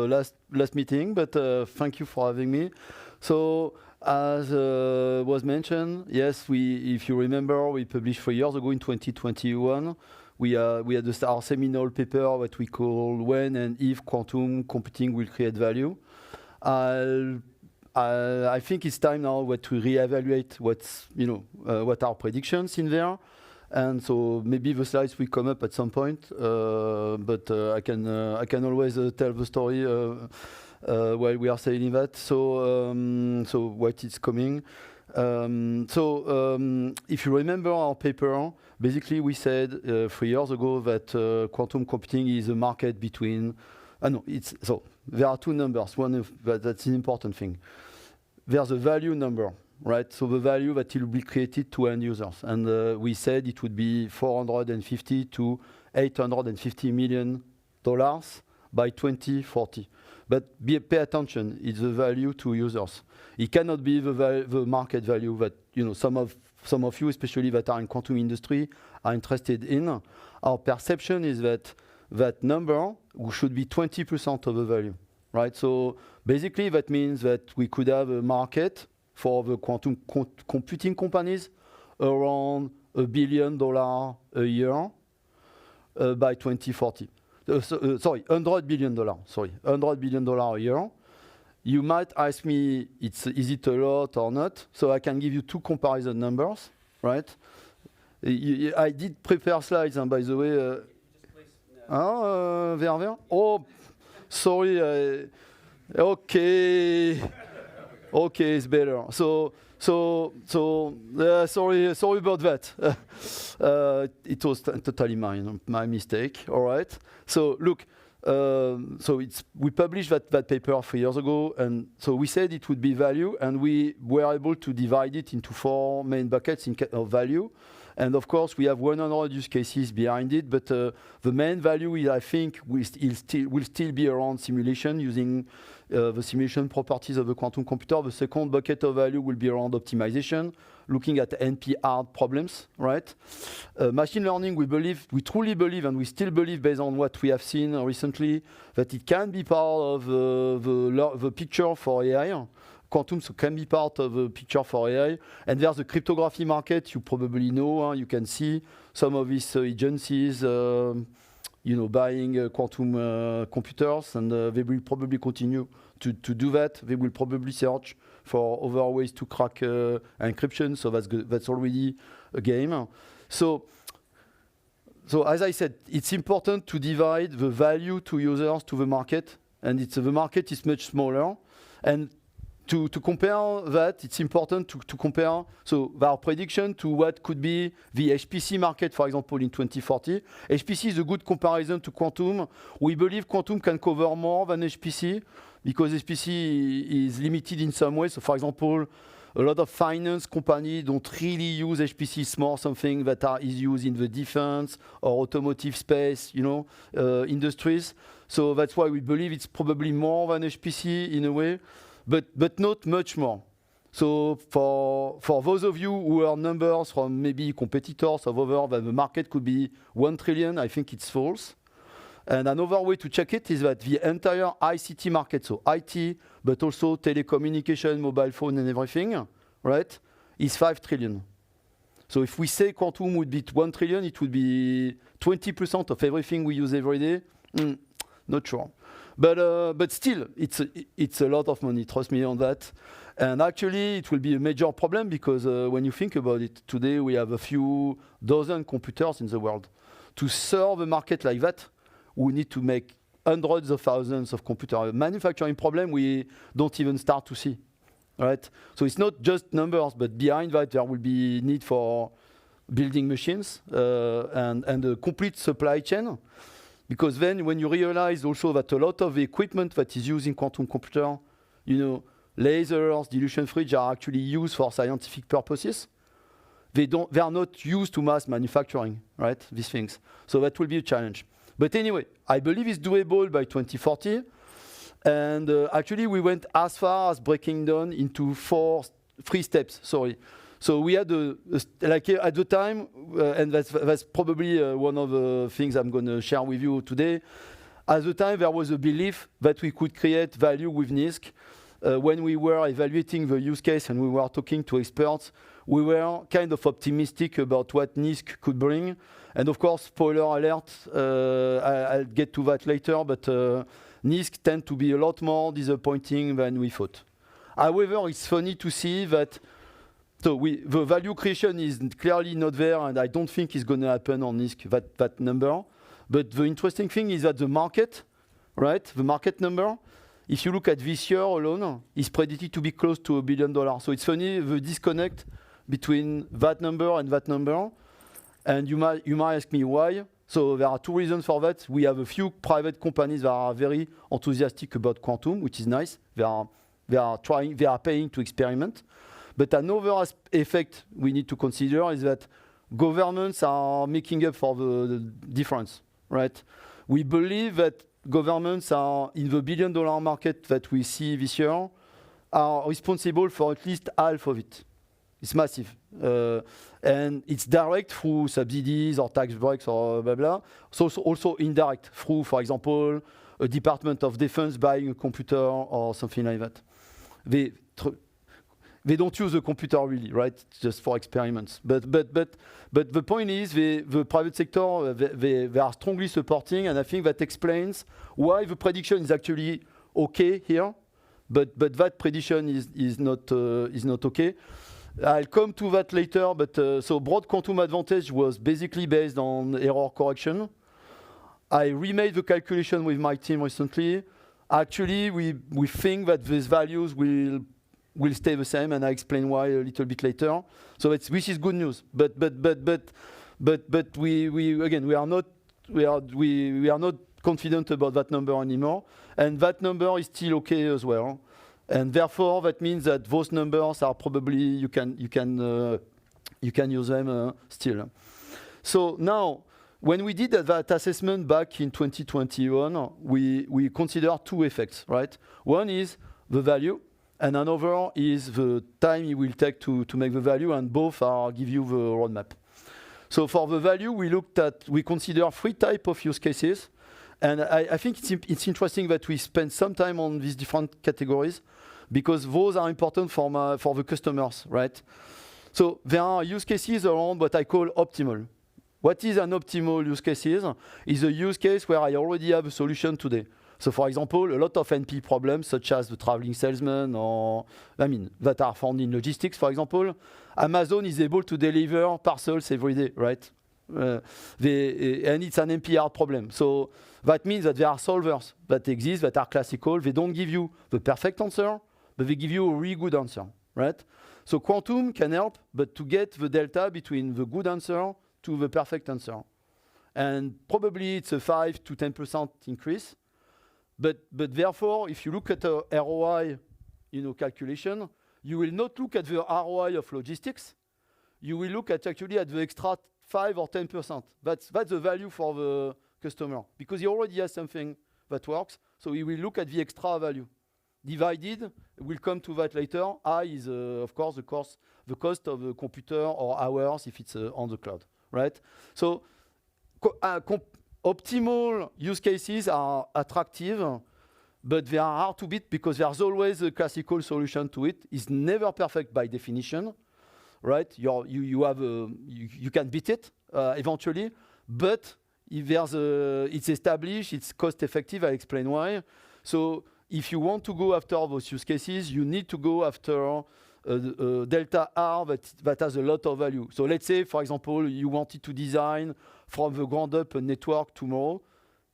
last meeting, but thank you for having me. So, as was mentioned, yes, if you remember, we published 3 years ago in 2021. We had our seminal paper that we call "When and If Quantum Computing Will Create Value." I think it's time now to reevaluate what our predictions in there, and so maybe the slides will come up at some point. But I can always tell the story while we are saying that. So what is coming? If you remember our paper, basically we said 3 years ago that quantum computing is a market between. There are two numbers. One that's an important thing. There's a value number, right? So the value that will be created to end users, and we said it would be $450 to $850 million by 2040. But pay attention, it's the value to users. It cannot be the market value that some of you, especially that are in quantum industry, are interested in. Our perception is that number should be 20% of the value, right? So basically that means that we could have a market for the quantum computing companies around $1 billion a year by 2040. $100 billion. $100 billion a year. You might ask me, is it a lot or not? So I can give you two comparison numbers, right? I did prepare slides, and by the way. There. Oh, sorry. Okay, it's better. Sorry about that. It was totally my mistake. All right. So look, we published that paper 3 years ago, and so we said it would be value, and we were able to divide it into 4 main buckets of value. And of course, we have 100 use cases behind it, but the main value, I think, will still be around simulation, using the simulation properties of the quantum computer. The second bucket of value will be around optimization, looking at NP-hard problems, right? Machine learning, we truly believe, and we still believe, based on what we have seen recently, that it can be part of the picture for AI. Quantum can be part of the picture for AI. And there's the cryptography market, you probably know. You can see some of these agencies buying quantum computers, and they will probably continue to do that. They will probably search for other ways to crack encryption, so that's already a game. So as I said, it's important to divide the value to users to the market, and the market is much smaller. And to compare that, it's important to compare our prediction to what could be the HPC market, for example, in 2040. HPC is a good comparison to quantum. We believe quantum can cover more than HPC because HPC is limited in some way. So, for example, a lot of finance companies don't really use HPC. It's more something that is used in the defense or automotive space, industries. So that's why we believe it's probably more than HPC in a way. But not much more. So for those of you who are numbers from maybe competitors or other, that the market could be 1 trillion, I think it's false. And another way to check it is that the entire ICT market, so IT, but also telecommunication, mobile phone and everything, right, is 5 trillion. So if we say quantum would be 1 trillion, it would be 20% of everything we use every day. Not sure. But still, it's a lot of money, trust me on that. And actually, it will be a major problem because when you think about it, today we have a few dozen computers in the world. To serve a market like that, we need to make hundreds of thousands of computers. A manufacturing problem we don't even start to see, right? So it's not just numbers, but behind that there will be need for building machines and a complete supply chain. Because then when you realize also that a lot of the equipment that is used in quantum computer, lasers, dilution fridge are actually used for scientific purposes. They are not used to mass manufacturing, right? These things. So that will be a challenge. But anyway, I believe it's doable by 2040. And actually we went as far as breaking down into 3 steps, sorry. So we had at the time, and that's probably one of the things I'm going to share with you today. At the time, there was a belief that we could create value with NISQ. When we were evaluating the use case and we were talking to experts, we were kind of optimistic about what NISQ could bring. And of course, spoiler alert, I'll get to that later, but NISQ tend to be a lot more disappointing than we thought. However, it's funny to see that the value creation is clearly not there, and I don't think it's going to happen on NISQ, that number. But the interesting thing is that the market, right, the market number, if you look at this year alone, is predicted to be close to $1 billion. So it's funny, the disconnect between that number and that number. And you might ask me why. So there are two reasons for that. We have a few private companies that are very enthusiastic about quantum, which is nice. They are paying to experiment. But another effect we need to consider is that governments are making up for the difference, right? We believe that governments are in the $1 billion market that we see this year are responsible for at least half of it. It's massive. And it's direct through subsidies or tax breaks or blah, blah. So also indirect through, for example, a Department of Defense buying a computer or something like that. They don't use a computer really, right? Just for experiments. But the point is, the private sector, they are strongly supporting, and I think that explains why the prediction is actually okay here, but that prediction is not okay. I'll come to that later, but so broad quantum advantage was basically based on error correction. I remade the calculation with my team recently. Actually, we think that these values will stay the same, and I explain why a little bit later. So which is good news. But we are not confident about that number anymore, and that number is still okay as well. And therefore, that means that those numbers are probably you can use them still. So now, when we did that assessment back in 2021, we considered two effects, right? One is the value, and another is the time it will take to make the value, and both give you the roadmap. So for the value, we consider three types of use cases, and I think it's interesting that we spend some time on these different categories, because those are important for the customers, right? So there are use cases around what I call optimal. What is an optimal use case? Is a use case where I already have a solution today. So for example, a lot of NP problems, such as the traveling salesman, that are found in logistics, for example, Amazon is able to deliver parcels every day, right? And it's an NPR problem. So that means that there are solvers that exist, that are classical. They don't give you the perfect answer, but they give you a really good answer, right? So quantum can help, but to get the delta between the good answer to the perfect answer. And probably it's a 5 to 10% increase. But therefore, if you look at the ROI calculation, you will not look at the ROI of logistics. You will look at actually at the extra 5 or 10%. That's the value for the customer, because he already has something that works. So he will look at the extra value. Divided, we'll come to that later. I is, of course, the cost of the computer or hours if it's on the cloud, right? So optimal use cases are attractive, but they are hard to beat because there's always a classical solution to it. It's never perfect by definition, right? You can beat it eventually, but if it's established, it's cost effective. I'll explain why. So if you want to go after those use cases, you need to go after delta R that has a lot of value. So let's say, for example, you wanted to design from the ground up a network tomorrow.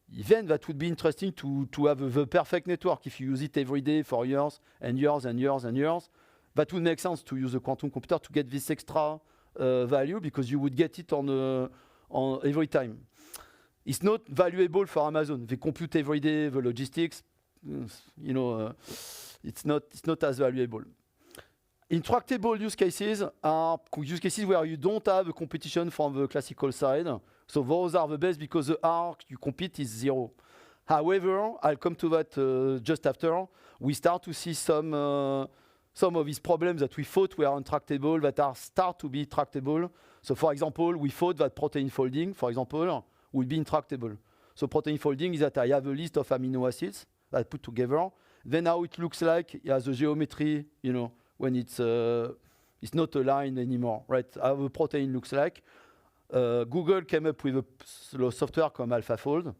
Then that would be interesting to have the perfect network. If you use it every day for years and years and years and years, that would make sense to use a quantum computer to get this extra value, because you would get it on every time. It's not valuable for Amazon. They compute every day the logistics. It's not as valuable. Intractable use cases are use cases where you don't have a competition from the classical side. So those are the best because the R you compete is 0. However, I'll come to that just after. We start to see some of these problems that we thought were untractable that start to be tractable. So for example, we thought that protein folding, for example, would be intractable. So protein folding is that I have a list of amino acids that I put together. Then how it looks like, the geometry, when it's not a line anymore, right? How a protein looks like. Google came up with a software called AlphaFold,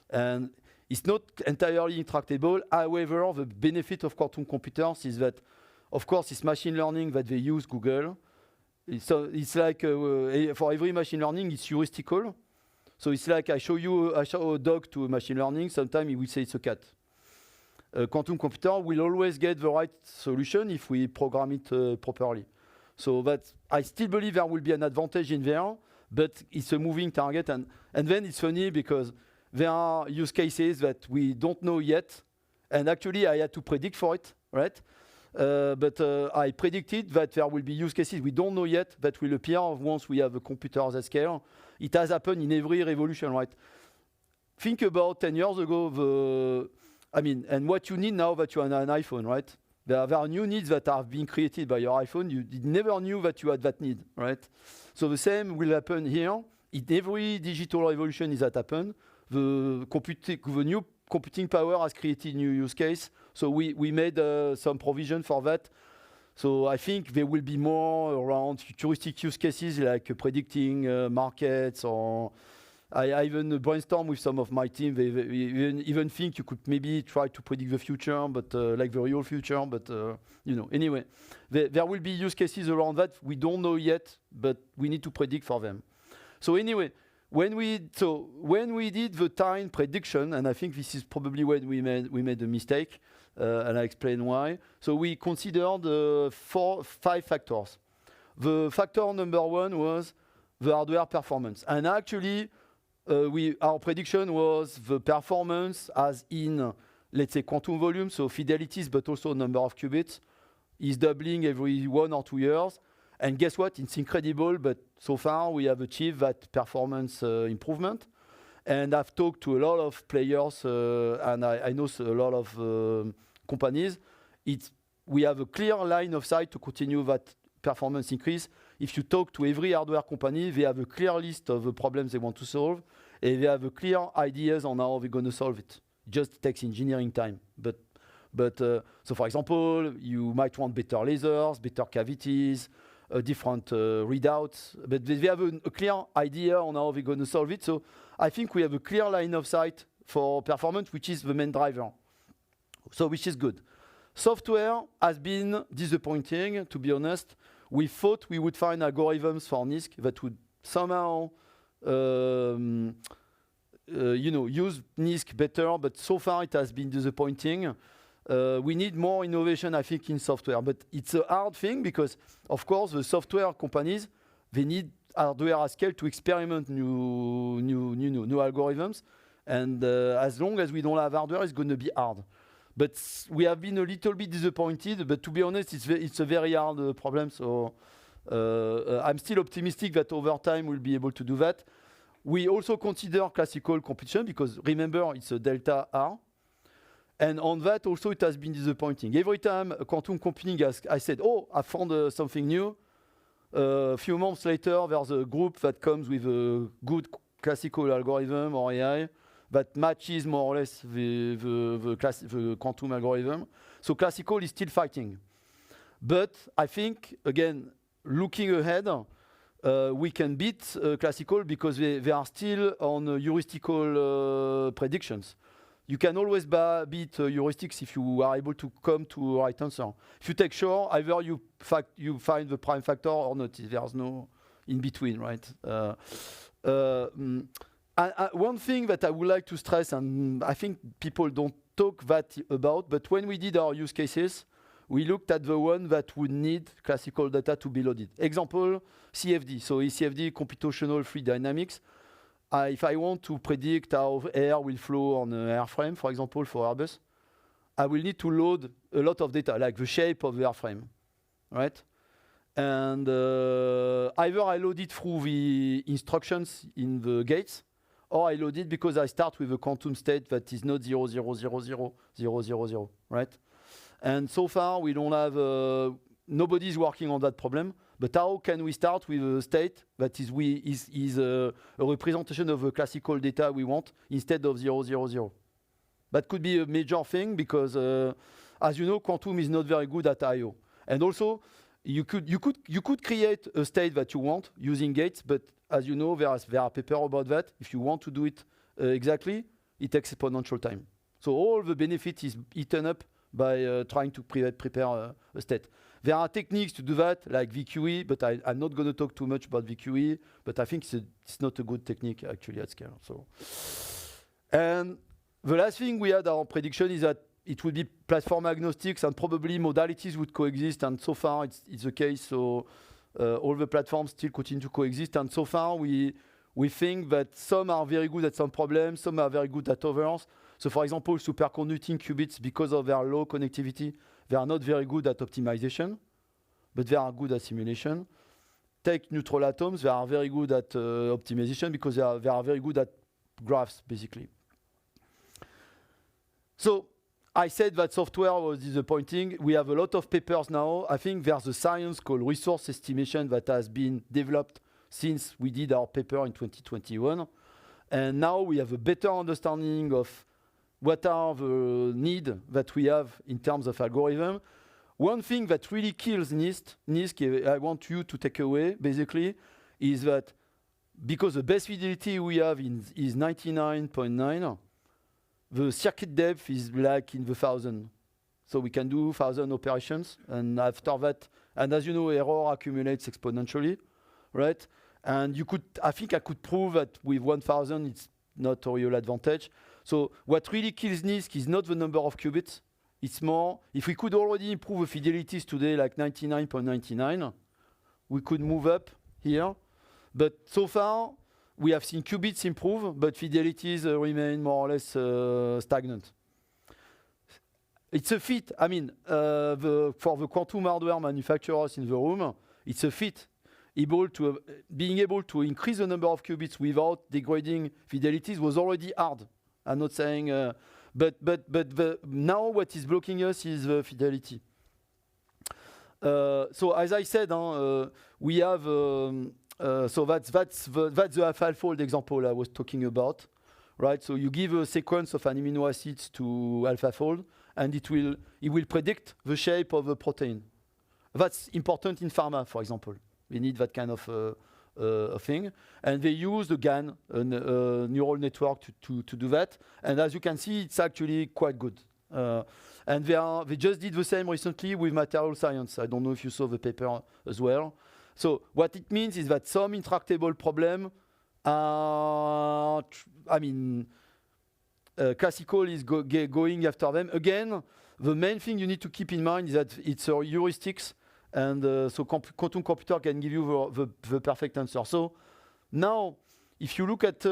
and it's not entirely intractable. However, the benefit of quantum computers is that, of course, it's machine learning that they use Google. So it's like for every machine learning, it's heuristical. So it's like I show a dog to a machine learning. Sometimes he will say it's a cat. A quantum computer will always get the right solution if we program it properly. So that I still believe there will be an advantage in there, but it's a moving target. And then it's funny because there are use cases that we don't know yet. And actually, I had to predict for it, right? But I predicted that there will be use cases we don't know yet that will appear once we have a computer that scale. It has happened in every revolution, right? Think about 10 years ago, and what you need now that you have an iPhone, right? There are new needs that have been created by your iPhone. You never knew that you had that need, right? So the same will happen here. In every digital revolution that happened, the new computing power has created new use case. So we made some provision for that. So I think there will be more around futuristic use cases like predicting markets, or I even brainstorm with some of my team. They even think you could maybe try to predict the future, but like the real future. But anyway, there will be use cases around that we don't know yet, but we need to predict for them. So anyway, when we did the time prediction, and I think this is probably when we made a mistake, and I explain why. So we considered 5 factors. The factor number 1 was the hardware performance, and actually our prediction was the performance as in, let's say, quantum volume, so fidelities, but also number of qubits, is doubling every 1 or 2 years. And guess what? It's incredible, but so far we have achieved that performance improvement. And I've talked to a lot of players, and I know a lot of companies. We have a clear line of sight to continue that performance increase. If you talk to every hardware company, they have a clear list of the problems they want to solve, and they have a clear ideas on how they're going to solve it. It just takes engineering time. So for example, you might want better lasers, better cavities, different readouts, but they have a clear idea on how they're going to solve it. So I think we have a clear line of sight for performance, which is the main driver. So which is good. Software has been disappointing, to be honest. We thought we would find algorithms for NISQ that would somehow use NISQ better, but so far it has been disappointing. We need more innovation, I think, in software, but it's a hard thing because, of course, the software companies, they need hardware at scale to experiment new algorithms, and as long as we don't have hardware, it's going to be hard. But we have been a little bit disappointed, but to be honest, it's a very hard problem, so I'm still optimistic that over time we'll be able to do that. We also consider classical computation because, remember, it's a delta R. And on that also it has been disappointing. Every time quantum computing I said, oh, I found something new. A few months later, there's a group that comes with a good classical algorithm or AI that matches more or less the quantum algorithm. So classical is still fighting. But I think, again, looking ahead, we can beat classical because they are still on heuristical predictions. You can always beat heuristics if you are able to come to a right answer. If you take Shor, either you find the prime factor or not. There's no in between, right? One thing that I would like to stress, and I think people don't talk that about, but when we did our use cases, we looked at the one that would need classical data to be loaded. Example, CFD. So CFD, computational fluid dynamics. If I want to predict how air will flow on an airframe, for example, for Airbus, I will need to load a lot of data, like the shape of the airframe, right? And either I load it through the instructions in the gates, or I load it because I start with a quantum state that is not 0, 0, 0, 0, 0, 0, 0, right? And so far, we don't have, nobody's working on that problem. But how can we start with a state that is a representation of the classical data we want instead of 0, 0, 0? That could be a major thing because, as you know, Quantum is not very good at I/O. And also, you could create a state that you want using gates, but as you know, there are papers about that. If you want to do it exactly, it takes exponential time. So all the benefit is eaten up by trying to prepare a state. There are techniques to do that, like VQE, but I'm not going to talk too much about VQE, but I think it's not a good technique actually at scale. So, and the last thing we had our prediction is that it would be platform agnostics and probably modalities would coexist, and so far it's the case. So all the platforms still continue to coexist, and so far we think that some are very good at some problems, some are very good at others. So for example, superconducting qubits, because of their low connectivity, they are not very good at optimization, but they are good at simulation. Take neutral atoms, they are very good at optimization because they are very good at graphs, basically. So I said that software was disappointing. We have a lot of papers now. I think there's a science called resource estimation that has been developed since we did our paper in 2021. And now we have a better understanding of what are the needs that we have in terms of algorithm. One thing that really kills NISQ, I want you to take away, basically, is that because the best fidelity we have is 99.9, the circuit depth is like in the 1,000. So we can do 1,000 operations, and after that, and as you know, error accumulates exponentially, right? And I think I could prove that with 1,000, it's not a real advantage. So what really kills NISQ is not the number of qubits. It's more, if we could already improve the fidelities today, like 99.99, we could move up here. But so far, we have seen qubits improve, but fidelities remain more or less stagnant. It's a feat. I mean, for the quantum hardware manufacturers in the room, it's a feat. Being able to increase the number of qubits without degrading fidelities was already hard. I'm not saying, but now what is blocking us is the fidelity. So as I said, we have. So that's the AlphaFold example I was talking about, right? So you give a sequence of an amino acids to AlphaFold, and it will predict the shape of a protein. That's important in pharma, for example. We need that kind of thing, and they use the GAN, neural network, to do that. And as you can see, it's actually quite good. And they just did the same recently with material science. I don't know if you saw the paper as well. So what it means is that some intractable problem are, classical is going after them. Again, the main thing you need to keep in mind is that it's a heuristics, and so quantum computer can give you the perfect answer. So now, if you look at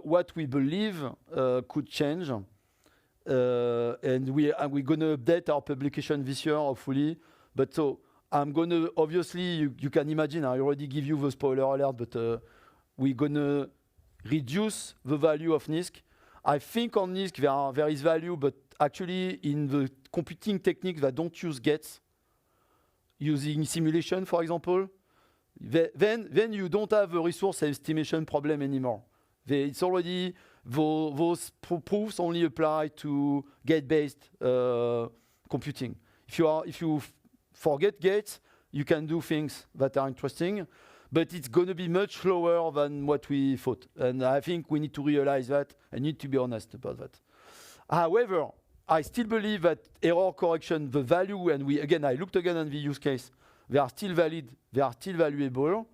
what we believe could change, and we're going to update our publication this year, hopefully. But so I'm going to, obviously, you can imagine, I already give you the spoiler alert, but we're going to reduce the value of NISQ. I think on NISQ there is value, but actually in the computing techniques that don't use gates, using simulation, for example, then you don't have a resource estimation problem anymore. It's already, those proofs only apply to gate-based computing. If you forget gates, you can do things that are interesting, but it's going to be much slower than what we thought. And I think we need to realize that and need to be honest about that. However, I still believe that error correction, the value, and I looked again on the use case, they are still valid, they are still valuable.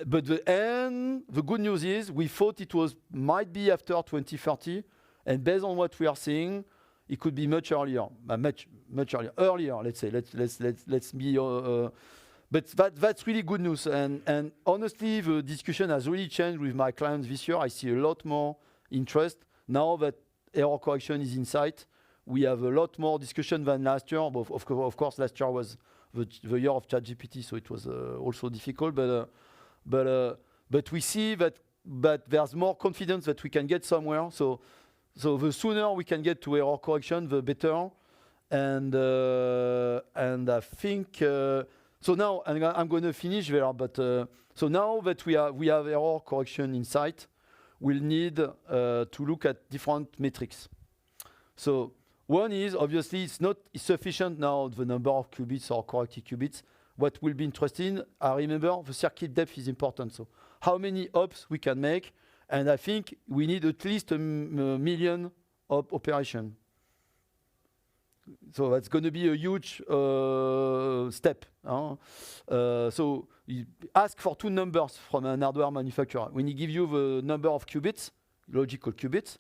But the good news is we thought it might be after 2030, and based on what we are seeing, it could be much earlier, much earlier. Let's say. Let's be. But that's really good news. And honestly, the discussion has really changed with my clients this year. I see a lot more interest now that error correction is in sight. We have a lot more discussion than last year. But of course, last year was the year of ChatGPT, so it was also difficult. But we see that there's more confidence that we can get somewhere. So the sooner we can get to error correction, the better. And I think So now I'm going to finish there, but so now that we have error correction in sight, we'll need to look at different metrics. So one is obviously it's not sufficient now the number of qubits or corrected qubits. What will be interesting, I remember the circuit depth is important. So how many hops we can make, and I think we need at least a million hop operation. So that's going to be a huge step. So you ask for two numbers from an hardware manufacturer. When he gives you the number of qubits, logical qubits,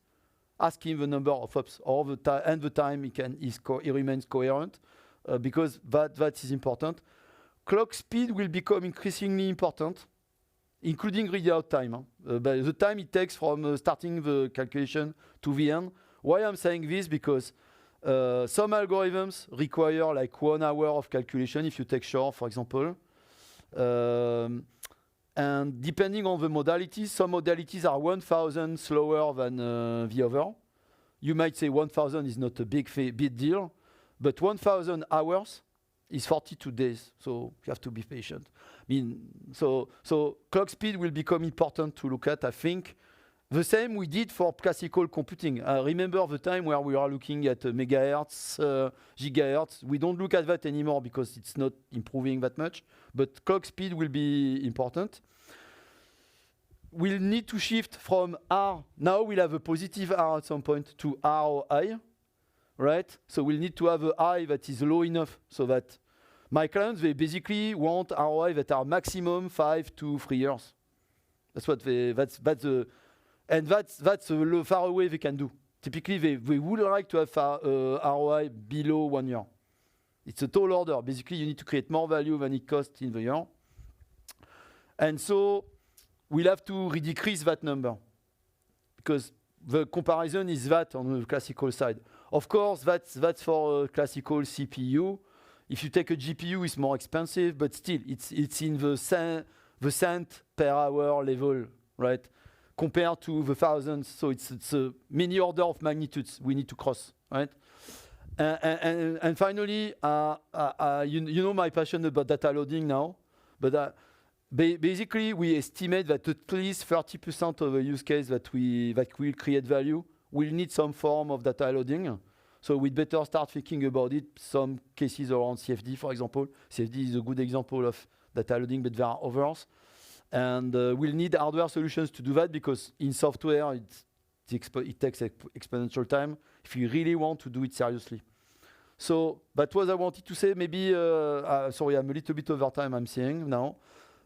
ask him the number of hops or and the time he remains coherent, because that is important. Clock speed will become increasingly important, including readout time. By the time it takes from starting the calculation to the end. Why I'm saying this? Because some algorithms require like 1 hour of calculation if you take Shor, for example. And depending on the modalities, some modalities are 1,000 slower than the other. You might say 1,000 is not a big deal, but 1,000 hours is 42 days, so you have to be patient. I mean, so clock speed will become important to look at, I think. The same we did for classical computing. I remember the time where we are looking at megahertz, gigahertz. We don't look at that anymore because it's not improving that much, but clock speed will be important. We'll need to shift from R, now we'll have a positive R at some point, to R or I, right? So we'll need to have a I that is low enough so that my clients, they basically want ROI that are maximum 5 to 3 years. That's what that's the far away they can do. Typically, they would like to have ROI below 1 year. It's a tall order. Basically, you need to create more value than it costs in the year. And so we'll have to decrease that number because the comparison is that on the classical side. Of course, that's for a classical CPU. If you take a GPU, it's more expensive, but still, it's in the cent per hour level, right? Compared to the thousands, so it's a many order of magnitudes we need to cross, right? And finally, you know my passion about data loading now, but basically we estimate that at least 30% of the use case that will create value will need some form of data loading. So we'd better start thinking about it. Some cases around CFD, for example. CFD is a good example of data loading, but there are others. And we'll need hardware solutions to do that because in software, it takes exponential time if you really want to do it seriously. So that was I wanted to say. Maybe, sorry, I'm a little bit over time, I'm seeing now.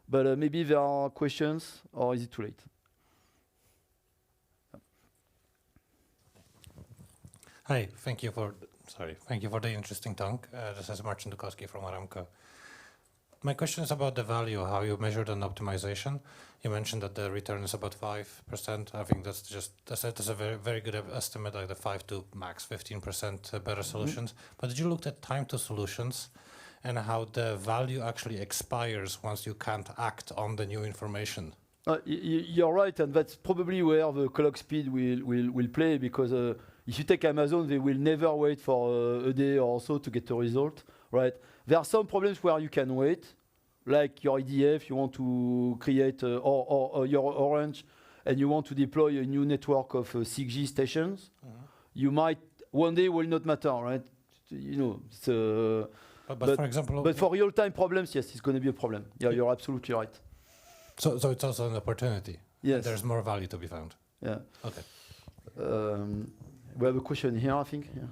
But maybe there are questions, or is it too late? Hi, thank you for the interesting talk. This is Marcin Dukowski from Aramco. My question is about the value, how you measured an optimization. You mentioned that the return is about 5%. I think that's a very, very good estimate, like the 5 to max 15% better solutions. But did you look at time to solutions and how the value actually expires once you can't act on the new information? You're right, and that's probably where the clock speed will play because if you take Amazon, they will never wait for a day or so to get a result, right? There are some problems where you can wait, like your EDF, you want to create, or your Orange, and you want to deploy a new network of 6G stations. You might, one day will not matter, right? You know, it's, but for example... But for real-time problems, yes, it's going to be a problem. Yeah, you're absolutely right. So it's also an opportunity. Yes. There's more value to be found. Yeah. Okay. We have a question here, I think. Yeah.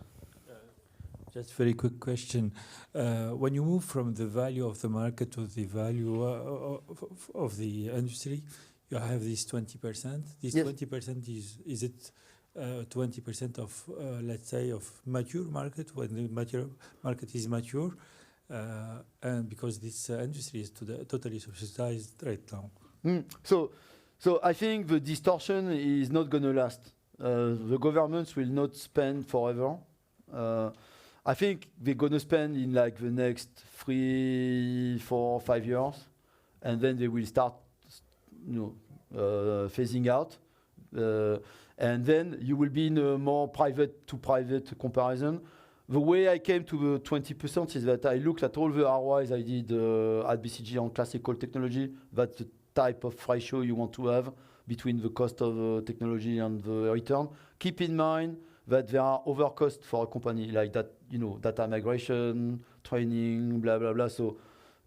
Just very quick question. When you move from the value of the market to the value of the industry, you have this 20%. This Yes. 20% is it 20% of, let's say, of mature market, when the mature market is mature, and because this industry is totally subsidized right now. So I think the distortion is not going to last. The governments will not spend forever. I think they're going to spend in like the next 3, 4, 5 years, and then they will start, phasing out. And then you will be in a more private to private comparison. the way I came to the 20% is that I looked at all the ROIs I did at BCG on classical technology. That's the type of ratio you want to have between the cost of technology and the return. Keep in mind that there are other costs for a company like that, data migration, training, blah, blah, blah. So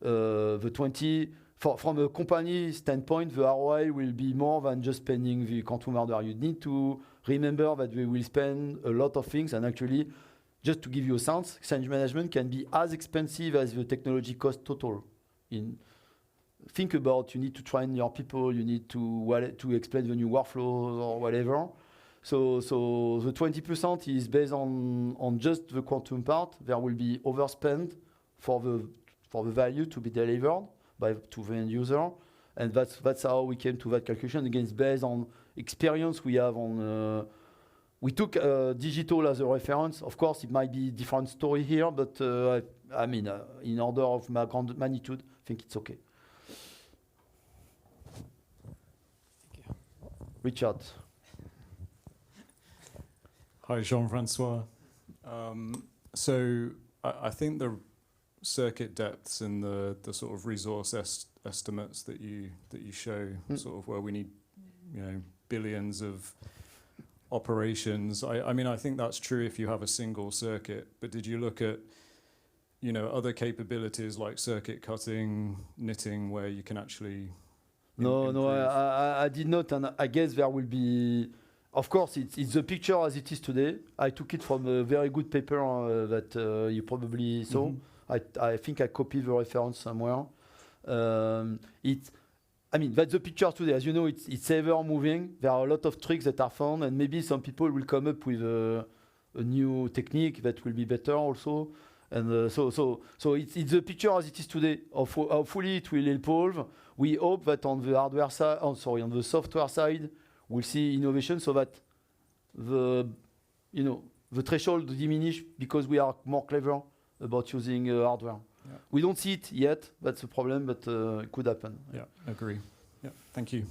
the 20, from a company standpoint, the ROI will be more than just spending the quantum hardware. You need to remember that we will spend a lot of things, and actually, just to give you a sense, change management can be as expensive as the technology cost total. Think about, you need to train your people, you need to explain the new workflows or whatever. So the 20% is based on just the quantum part. There will be overspend for the value to be delivered to the end user, and that's how we came to that calculation. Again, it's based on experience we have on. We took digital as a reference. Of course, it might be a different story here, but I mean, in order of magnitude, I think it's okay. Thank you. Richard. Hi, Jean-Francois. So I think the circuit depths and the sort of resource estimates that you show, sort of where we need, billions of operations. I mean, I think that's true if you have a single circuit. But did you look at, other capabilities like circuit cutting, knitting, where you can actually? No, I did not, and I guess there will be. Of course, it's the picture as it is today. I took it from a very good paper that you probably saw. I think I copied the reference somewhere. I mean, that's the picture today. As you know, it's ever moving. There are a lot of tricks that are found, and maybe some people will come up with a new technique that will be better also. And so it's the picture as it is today. Hopefully, it will evolve. We hope that on the hardware side, on the software side, we'll see innovation so that the threshold diminish because we are more clever about using hardware. Yeah. We don't see it yet. That's a problem, but it could happen. Yeah, agree. Yeah, thank you.